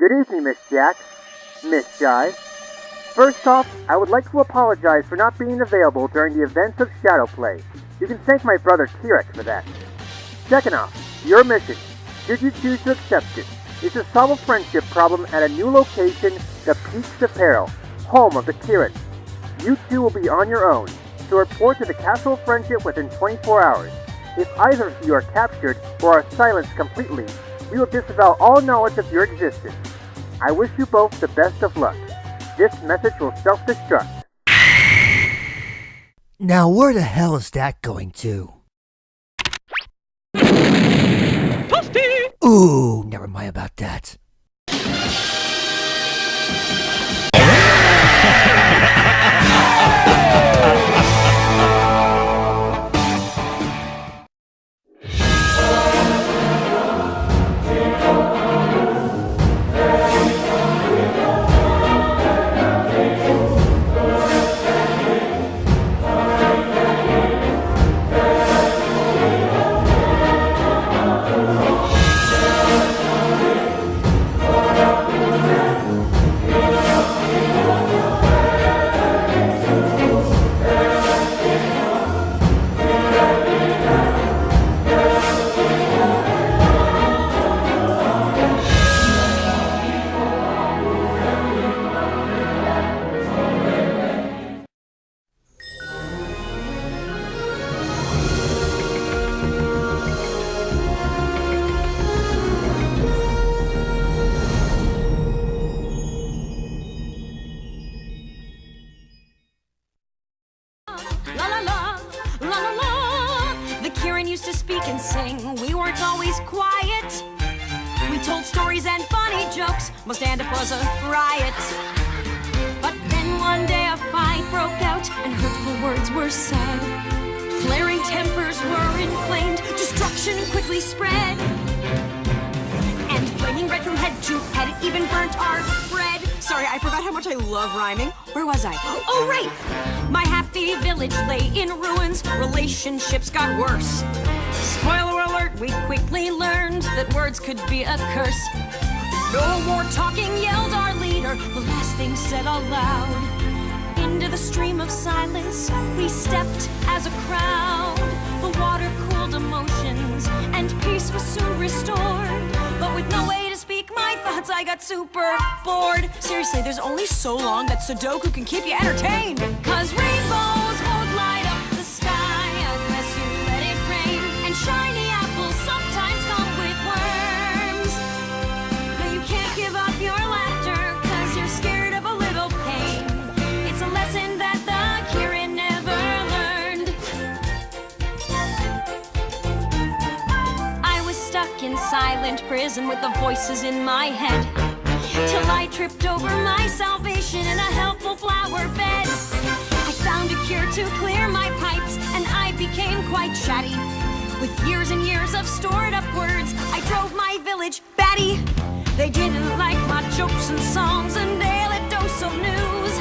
Good evening, Miss Jack. Miss Jai. First off, I would like to apologize for not being available during the events of Shadow Play. You can thank my brother T-Rex for that. Second off, your mission, should you choose to accept it, is to solve a friendship problem at a new location, the Peaks of Peril, home of the Kirin. You two will be on your own, so report to the Castle of Friendship within 24 hours. If either of you are captured or are silenced completely, we will disavow all knowledge of your existence. I wish you both the best of luck. This message will self-destruct. Now where the hell is that going to? Ooh, never mind about that. Used to speak and sing, we weren't always quiet. We told stories and funny jokes, most stand up was a riot. But then one day a fight broke out and hurtful words were said. Flaring tempers were inflamed, destruction quickly spread. And flaming red from head to head, it even burnt our bread. Sorry, I forgot how much I love rhyming. Where was I? Oh, right! My happy village lay in ruins, relationships got worse. Spoiler alert, we quickly learned that words could be a curse. No more talking, yelled our leader, the last thing said aloud. Into the stream of silence, we stepped as a crowd. The water cooled emotions, and peace was soon restored. But with no way to speak my thoughts, I got super bored. Seriously, there's only so long that Sudoku can keep you entertained. 'Cause rainbows won't light up the sky unless you let it rain. And shiny apples sometimes come with worms. No, you can't give up your laughter 'cause you're scared of a little pain. It's a lesson that the Kirin never learned. I was stuck in silent prison with the voices in my head, till I tripped over my salvation in a helpful flower bed. I found a cure to clear my pipes, and I became quite chatty. With years and years of stored up words, I drove my village batty. They didn't like my jokes and songs and daily dose of news.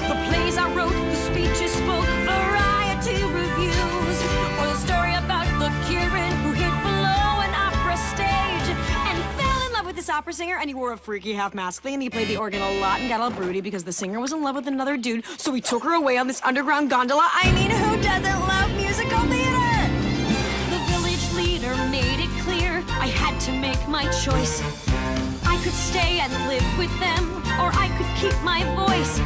The plays I wrote, the speeches spoke, variety reviews. Or the story about the Kirin who hid below an opera stage and fell in love with this opera singer, and he wore a freaky half-mask thing, and he played the organ a lot and got all broody because the singer was in love with another dude, so he took her away on this underground gondola. I mean, who doesn't love musical theater? The village leader made it clear I had to make my choice. I could stay and live with them, or I could keep my voice.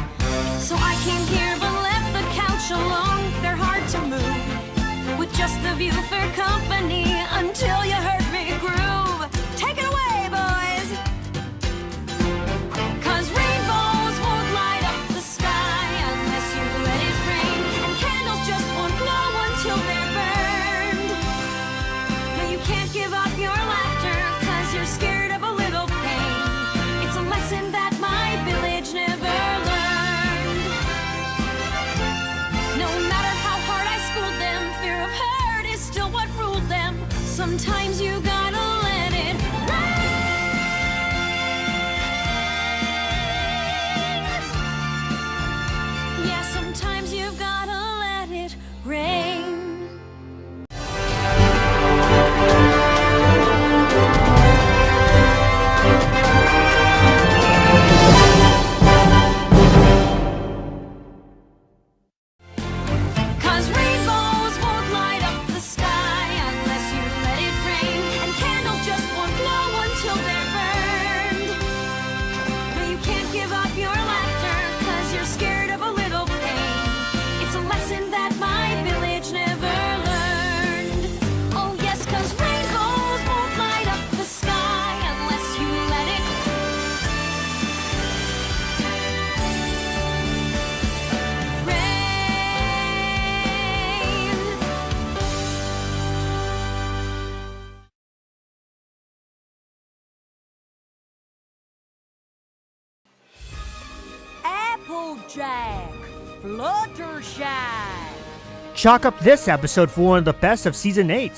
So I came here but left the couch alone. They're hard to move, with just the view for company, until you heard me groove. Take it away, boys! 'Cause rainbows won't light up the sky unless you let it rain. And candles just won't glow until they're burned. No, you can't give up your laughter 'cause you're scared of a little pain. It's a lesson that my village never learned. No matter how hard I schooled them, fear of hurt is still what ruled them. Sometimes you gotta let it rain. Yeah, sometimes you've gotta let it rain. Applejack, Fluttershy. Chalk up this episode for one of the best of Season 8.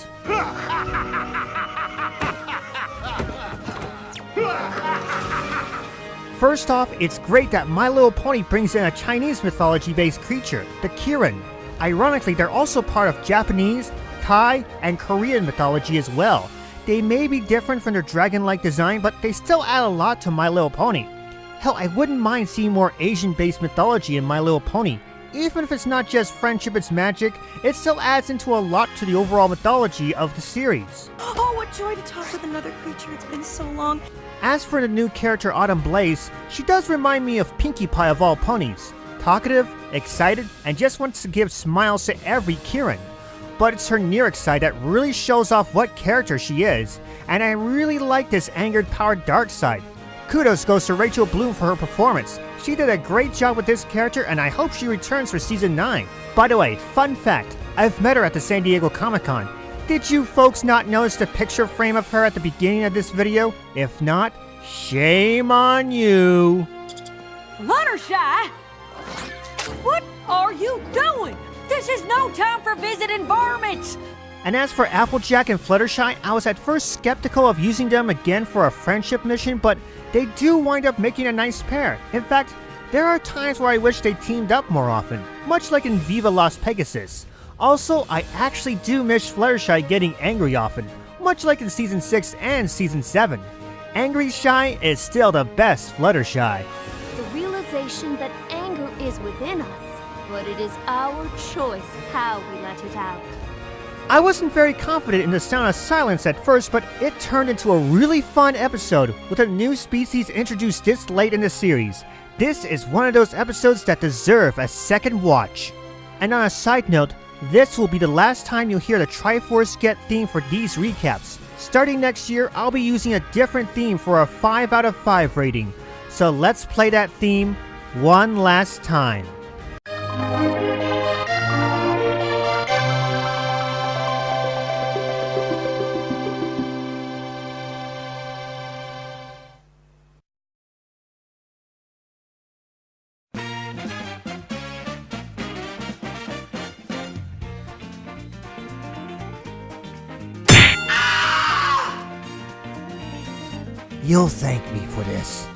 First off, it's great that My Little Pony brings in a Chinese mythology-based creature, the Kirin. Ironically, they're also part of Japanese, Thai, and Korean mythology as well. They may be different from their dragon-like design, but they still add a lot to My Little Pony. Hell, I wouldn't mind seeing more Asian-based mythology in My Little Pony. Even if it's not just friendship, it's magic, it still adds into a lot to the overall mythology of the series. Oh, what joy to talk with another creature. It's been so long. As for the new character Autumn Blaze, she does remind me of Pinkie Pie of all ponies. Talkative, excited, and just wants to give smiles to every Kirin. But it's her Nereid side that really shows off what character she is, and I really like this angered, powered dark side. Kudos goes to Rachel Bloom for her performance. She did a great job with this character, and I hope she returns for Season 9. By the way, fun fact, I've met her at the San Diego Comic-Con. Did you folks not notice the picture frame of her at the beginning of this video? If not, shame on you. Fluttershy? What are you doing? This is no time for visiting varmints. And as for Applejack and Fluttershy, I was at first skeptical of using them again for a friendship mission, but they do wind up making a nice pair. In fact, there are times where I wish they teamed up more often, much like in Viva Las Pegasus. Also, I actually do miss Fluttershy getting angry often, much like in Season 6 and Season 7. Angry Shy is still the best Fluttershy. The realization that anger is within us, but it is our choice how we let it out. I wasn't very confident in the Sound of Silence at first, but it turned into a really fun episode with a new species introduced this late in the series. This is one of those episodes that deserve a second watch. And on a side note, this will be the last time you'll hear the Triforce Get theme for these recaps. Starting next year, I'll be using a different theme for a 5 out of 5 rating. So let's play that theme one last time. You'll thank me for this.